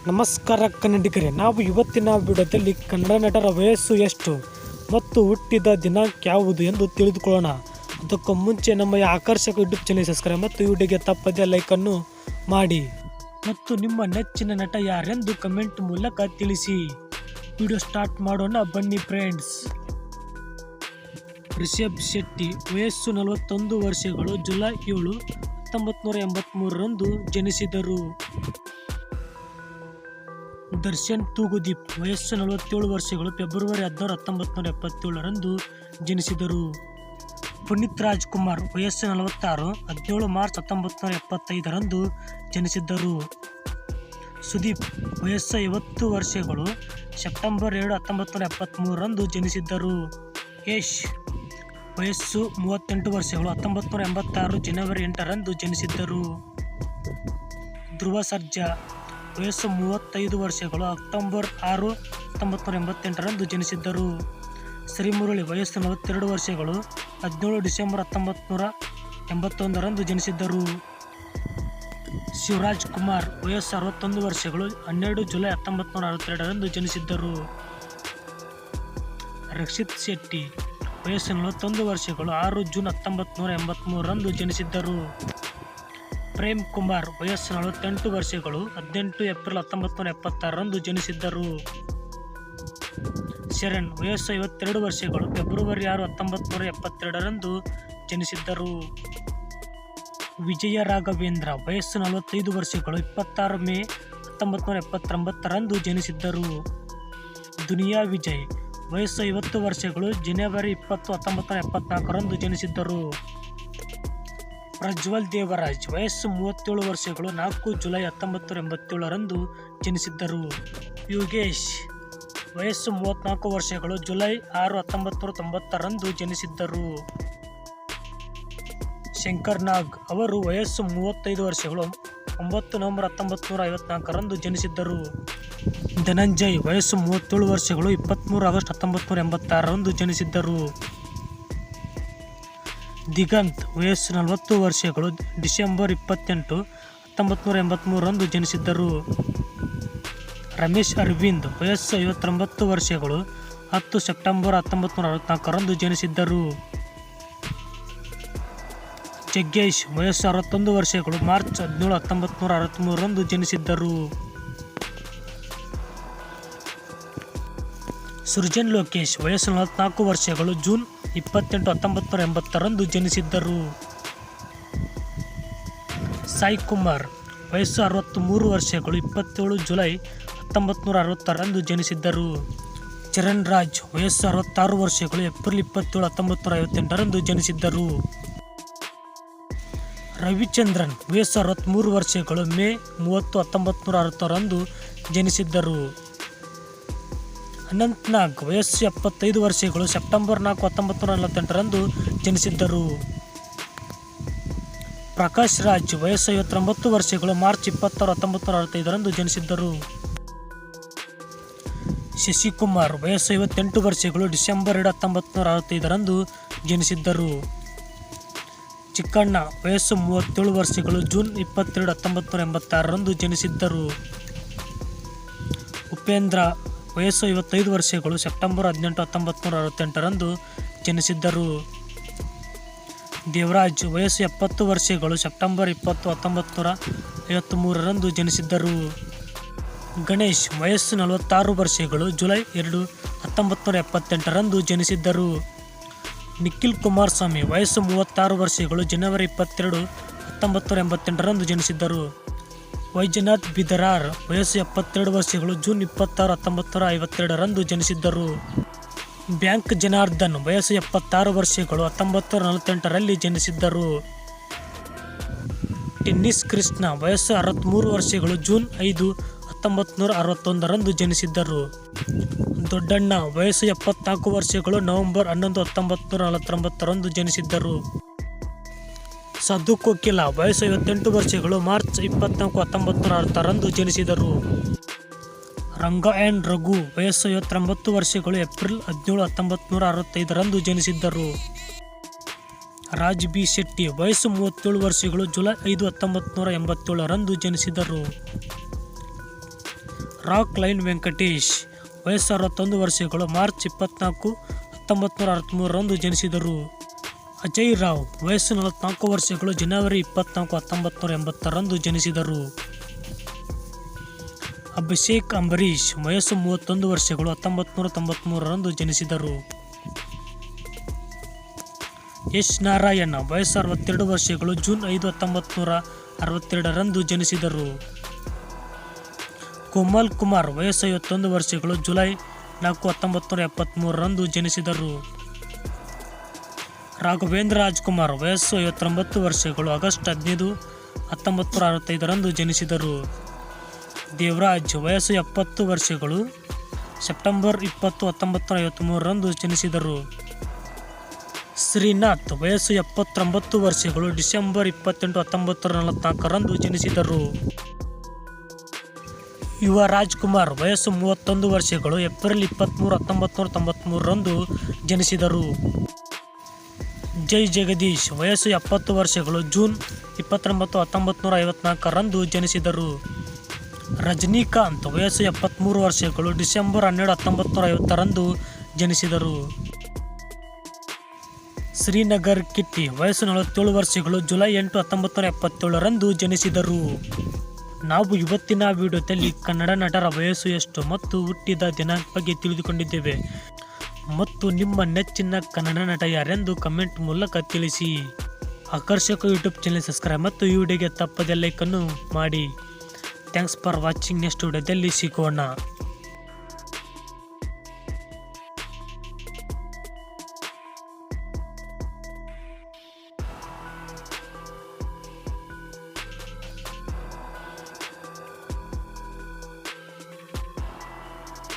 ನಮಸ್ಕಾರ ಕನ್ನಡಿಗರೇ, ನಾವು ಇವತ್ತಿನ ವಿಡಿಯೋದಲ್ಲಿ ಕನ್ನಡ ನಟರ ವಯಸ್ಸು ಎಷ್ಟು ಮತ್ತು ಹುಟ್ಟಿದ ದಿನಾಂಕ ಯಾವುದು ಎಂದು ತಿಳಿದುಕೊಳ್ಳೋಣ. ಅದಕ್ಕೂ ಮುಂಚೆ ನಮ್ಮ ಈ ಆಕರ್ಷಕ ಯೂಟ್ಯೂಬ್ ಚಾನೆಲ್ ಸಬ್ಸ್ಕ್ರೈಬ್ ಮತ್ತು ವಿಡಿಯೋಗೆ ತಪ್ಪದೇ ಲೈಕನ್ನು ಮಾಡಿ ಮತ್ತು ನಿಮ್ಮ ನೆಚ್ಚಿನ ನಟ ಯಾರೆಂದು ಕಮೆಂಟ್ ಮೂಲಕ ತಿಳಿಸಿ. ವಿಡಿಯೋ ಸ್ಟಾರ್ಟ್ ಮಾಡೋಣ ಬನ್ನಿ ಫ್ರೆಂಡ್ಸ್. ರಿಷಬ್ ಶೆಟ್ಟಿ ವಯಸ್ಸು 41 ವರ್ಷಗಳು. ಜುಲೈ 7, 1983ರಂದು ಜನಿಸಿದರು. ದರ್ಶನ್ ತೂಗುದೀಪ್ ವಯಸ್ಸು 47 ವರ್ಷಗಳು. ಫೆಬ್ರವರಿ 16, 1977ರಂದು ಜನಿಸಿದರು. ಪುನೀತ್ ರಾಜ್ಕುಮಾರ್ ವಯಸ್ಸು 46, 17 ಮಾರ್ಚ್ 1975ರಂದು ಜನಿಸಿದ್ದರು. ಸುದೀಪ್ ವಯಸ್ಸು 50 ವರ್ಷಗಳು. ಸೆಪ್ಟೆಂಬರ್ 2, 1973ರಂದು ಜನಿಸಿದ್ದರು. ಯಶ್ ವಯಸ್ಸು 38 ವರ್ಷಗಳು. 1986 ಜನವರಿ 8ರಂದು ಜನಿಸಿದ್ದರು. ಧ್ರುವ ಸರ್ಜಾ ವಯಸ್ಸು 35 ವರ್ಷಗಳು. ಅಕ್ಟೋಬರ್ 6, 1988ರಂದು ಜನಿಸಿದ್ದರು. ಶ್ರೀಮುರಳಿ ವಯಸ್ಸು 42 ವರ್ಷಗಳು. 17 ಡಿಸೆಂಬರ್ 1981ರಂದು ಜನಿಸಿದ್ದರು. ಶಿವರಾಜ್ ಕುಮಾರ್ ವಯಸ್ಸು 61 ವರ್ಷಗಳು. 12 ಜುಲೈ 1962ರಂದು ಜನಿಸಿದ್ದರು. ರಕ್ಷಿತ್ ಶೆಟ್ಟಿ ವಯಸ್ಸು 41 ವರ್ಷಗಳು. 6 ಜೂನ್ 1983ರಂದು ಜನಿಸಿದ್ದರು. ಪ್ರೇಮ್ ಕುಮಾರ್ ವಯಸ್ಸು 48 ವರ್ಷಗಳು. 18 ಏಪ್ರಿಲ್ 1976ರಂದು ಜನಿಸಿದ್ದರು. ಶರಣ್ ವಯಸ್ಸು 52 ವರ್ಷಗಳು. ಫೆಬ್ರವರಿ 6, 1972ರಂದು ಜನಿಸಿದ್ದರು. ವಿಜಯ ರಾಘವೇಂದ್ರ ವಯಸ್ಸು 45 ವರ್ಷಗಳು. 26 ಮೇ 1979ರಂದು ಜನಿಸಿದ್ದರು. ದುನಿಯಾ ವಿಜಯ್ ವಯಸ್ಸು 50 ವರ್ಷಗಳು. ಜನವರಿ 20, 1974ರಂದು ಜನಿಸಿದ್ದರು. ಪ್ರಜ್ವಲ್ ದೇವರಾಜ್ ವಯಸ್ಸು 37 ವರ್ಷಗಳು. 4 ಜುಲೈ 1987ರಂದು ಜನಿಸಿದ್ದರು. ಯೋಗೇಶ್ ವಯಸ್ಸು 34 ವರ್ಷಗಳು. ಜುಲೈ 6, 1990ರಂದು ಜನಿಸಿದ್ದರು. ಶಂಕರ್ ನಾಗ್ ಅವರು ವಯಸ್ಸು 35 ವರ್ಷಗಳು. 9 ನವೆಂಬರ್ 1954ರಂದು ಜನಿಸಿದ್ದರು. ಧನಂಜಯ್ ವಯಸ್ಸು 37 ವರ್ಷಗಳು. 23 ಆಗಸ್ಟ್ 1986ರಂದು ಜನಿಸಿದ್ದರು. ದಿಗಂತ್ ವಯಸ್ಸು 40 ವರ್ಷಗಳು. ಡಿಸೆಂಬರ್ 28, 1983ರಂದು ಜನಿಸಿದ್ದರು. ರಮೇಶ್ ಅರವಿಂದ್ ವಯಸ್ಸು 59 ವರ್ಷಗಳು. 10 ಸೆಪ್ಟೆಂಬರ್ 1964ರಂದು ಜನಿಸಿದ್ದರು. ಜಗ್ಗೇಶ್ ವಯಸ್ಸು 61 ವರ್ಷಗಳು. ಮಾರ್ಚ್ 17, 1963ರಂದು ಜನಿಸಿದ್ದರು. ಸೃಜನ್ ಲೋಕೇಶ್ ವಯಸ್ಸು 44 ವರ್ಷಗಳು. ಜೂನ್ 28, 1980ರಂದು ಜನಿಸಿದ್ದರು. ಸಾಯಿ ಕುಮಾರ್ ವಯಸ್ಸು 63 ವರ್ಷಗಳು. 27 ಜುಲೈ 1960ರಂದು ಜನಿಸಿದ್ದರು. ಚರಣ್ ರಾಜ್ ವಯಸ್ಸು 66 ವರ್ಷಗಳು. ಏಪ್ರಿಲ್ 27, 1958ರಂದು ಜನಿಸಿದ್ದರು. ರವಿಚಂದ್ರನ್ ವಯಸ್ಸು 63 ವರ್ಷಗಳು. ಮೇ 30, 1960ರಂದು ಜನಿಸಿದ್ದರು. ಅನಂತ್ ನಾಗ್ ವಯಸ್ಸು 75 ವರ್ಷಗಳು. ಸೆಪ್ಟೆಂಬರ್ 4, 1948ರಂದು ಜನಿಸಿದ್ದರು. ಪ್ರಕಾಶ್ ರಾಜ್ ವಯಸ್ಸು 59 ವರ್ಷಗಳು. ಮಾರ್ಚ್ 26, 1965ರಂದು ಜನಿಸಿದ್ದರು. ಶಶಿಕುಮಾರ್ ವಯಸ್ಸು 58 ವರ್ಷಗಳು. ಡಿಸೆಂಬರ್ 2, 1965ರಂದು ಜನಿಸಿದ್ದರು. ಚಿಕ್ಕಣ್ಣ ವಯಸ್ಸು 37 ವರ್ಷಗಳು. ಜೂನ್ 22, 1986ರಂದು ಜನಿಸಿದ್ದರು. ಉಪೇಂದ್ರ ವಯಸ್ಸು 55 ವರ್ಷಗಳು. ಸೆಪ್ಟೆಂಬರ್ 18, 1968ರಂದು ಜನಿಸಿದ್ದರು. ದೇವರಾಜ್ ವಯಸ್ಸು 70 ವರ್ಷಗಳು. ಸೆಪ್ಟೆಂಬರ್ 20, 1953ರಂದು ಜನಿಸಿದ್ದರು. ಗಣೇಶ್ ವಯಸ್ಸು 46 ವರ್ಷಗಳು. ಜುಲೈ 2, 1978ರಂದು ಜನಿಸಿದ್ದರು. ನಿಖಿಲ್ ಕುಮಾರಸ್ವಾಮಿ ವಯಸ್ಸು 36 ವರ್ಷಗಳು. ಜನವರಿ 22, 1988ರಂದು ಜನಿಸಿದ್ದರು. ವೈಜನಾಥ್ ಬಿದರಾರ್ ವಯಸ್ಸು 72 ವರ್ಷಗಳು. ಜೂನ್ 26, 1952ರಂದು ಜನಿಸಿದ್ದರು. ಬ್ಯಾಂಕ್ ಜನಾರ್ದನ್ ವಯಸ್ಸು 76 ವರ್ಷಗಳು. 1948ರಲ್ಲಿ ಜನಿಸಿದ್ದರು. ಟೆನ್ನಿಸ್ ಕೃಷ್ಣ ವಯಸ್ಸು 63 ವರ್ಷಗಳು. ಜೂನ್ 5, 1961ರಂದು ಜನಿಸಿದ್ದರು. ದೊಡ್ಡಣ್ಣ ವಯಸ್ಸು 74 ವರ್ಷಗಳು. ನವೆಂಬರ್ 11, 1949ರಂದು ಜನಿಸಿದ್ದರು. ಸದ್ದು ಕೋಕಿಲ ವಯಸ್ಸು 58 ವರ್ಷಗಳು. ಮಾರ್ಚ್ 24, 1960ರಂದು ಜನಿಸಿದರು. ರಂಗ ಆ್ಯಂಡ್ ರಘು ವಯಸ್ಸು 59 ವರ್ಷಗಳು. ಏಪ್ರಿಲ್ 17, 1965ರಂದು ಜನಿಸಿದ್ದರು. ರಾಜ್ ಬಿ ಶೆಟ್ಟಿ ವಯಸ್ಸು 37 ವರ್ಷಗಳು. ಜುಲೈ 5, 1987ರಂದು ಜನಿಸಿದರು. ರಾಕ್ ಲೈನ್ ವೆಂಕಟೇಶ್ ವಯಸ್ಸು 61 ವರ್ಷಗಳು, ಮಾರ್ಚ್ 24, 1963ರಂದು ಜನಿಸಿದರು. ಅಜಯ್ ರಾವ್ ವಯಸ್ಸು 44 ವರ್ಷಗಳು, ಜನವರಿ 24, 1980ರಂದು ಜನಿಸಿದರು. ಅಭಿಷೇಕ್ ಅಂಬರೀಶ್ ವಯಸ್ಸು 31 ವರ್ಷಗಳು, 1993ರಂದು ಜನಿಸಿದರು. ಯಶ್ ನಾರಾಯಣ ವಯಸ್ಸು 62 ವರ್ಷಗಳು, ಜೂನ್ 5, 1962ರಂದು ಜನಿಸಿದರು. ಕೋಮಲ್ ಕುಮಾರ್ ವಯಸ್ಸು 51 ವರ್ಷಗಳು, ಜುಲೈ 4, 1973ರಂದು ಜನಿಸಿದರು. ರಾಘವೇಂದ್ರ ರಾಜ್ಕುಮಾರ್ ವಯಸ್ಸು 59 ವರ್ಷಗಳು, ಆಗಸ್ಟ್ 15, 1965ರಂದು ಜನಿಸಿದರು. ದೇವರಾಜ್ ವಯಸ್ಸು 70 ವರ್ಷಗಳು, ಸೆಪ್ಟೆಂಬರ್ 20, 1953ರಂದು ಜನಿಸಿದರು. ಶ್ರೀನಾಥ್ ವಯಸ್ಸು 79 ವರ್ಷಗಳು, ಡಿಸೆಂಬರ್ 28, 1944ರಂದು ಜನಿಸಿದರು. ಯುವ ರಾಜ್ಕುಮಾರ್ ವಯಸ್ಸು 31 ವರ್ಷಗಳು, ಏಪ್ರಿಲ್ 23, 1993ರಂದು ಜನಿಸಿದರು. ಜೈ ಜಗದೀಶ್ ವಯಸ್ಸು 70 ವರ್ಷಗಳು, ಜೂನ್ 29, 1954ರಂದು ಜನಿಸಿದರು. ರಜನಿಕಾಂತ್ ವಯಸ್ಸು 73 ವರ್ಷಗಳು, ಡಿಸೆಂಬರ್ 12, 1950ರಂದು ಜನಿಸಿದರು. ಶ್ರೀನಗರ್ ಕಿಟ್ಟಿ ವಯಸ್ಸು 47 ವರ್ಷಗಳು, ಜುಲೈ 8, 1977ರಂದು ಜನಿಸಿದರು. ನಾವು ಇವತ್ತಿನ ವಿಡಿಯೋದಲ್ಲಿ ಕನ್ನಡ ನಟರ ವಯಸ್ಸು ಎಷ್ಟು ಮತ್ತು ಹುಟ್ಟಿದ ದಿನಾಂಕ ಬಗ್ಗೆ ತಿಳಿದುಕೊಂಡಿದ್ದೇವೆ. ಮತ್ತು ನಿಮ್ಮ ನೆಚ್ಚಿನ ಕನ್ನಡ ನಟ ಯಾರೆಂದು ಕಮೆಂಟ್ ಮೂಲಕ ತಿಳಿಸಿ. ಆಕರ್ಷಕ ಯೂಟ್ಯೂಬ್ ಚಾನೆಲ್ ಸಬ್ಸ್ಕ್ರೈಬ್ ಮತ್ತು ಈ ವಿಡಿಯೋಗೆ ತಪ್ಪದೆ ಲೈಕ್ ಅನ್ನು ಮಾಡಿ. Thanks for watching. ನೆಕ್ಸ್ಟ್ ವಿಡಿಯೋದಲ್ಲಿ ಸಿಗೋಣ.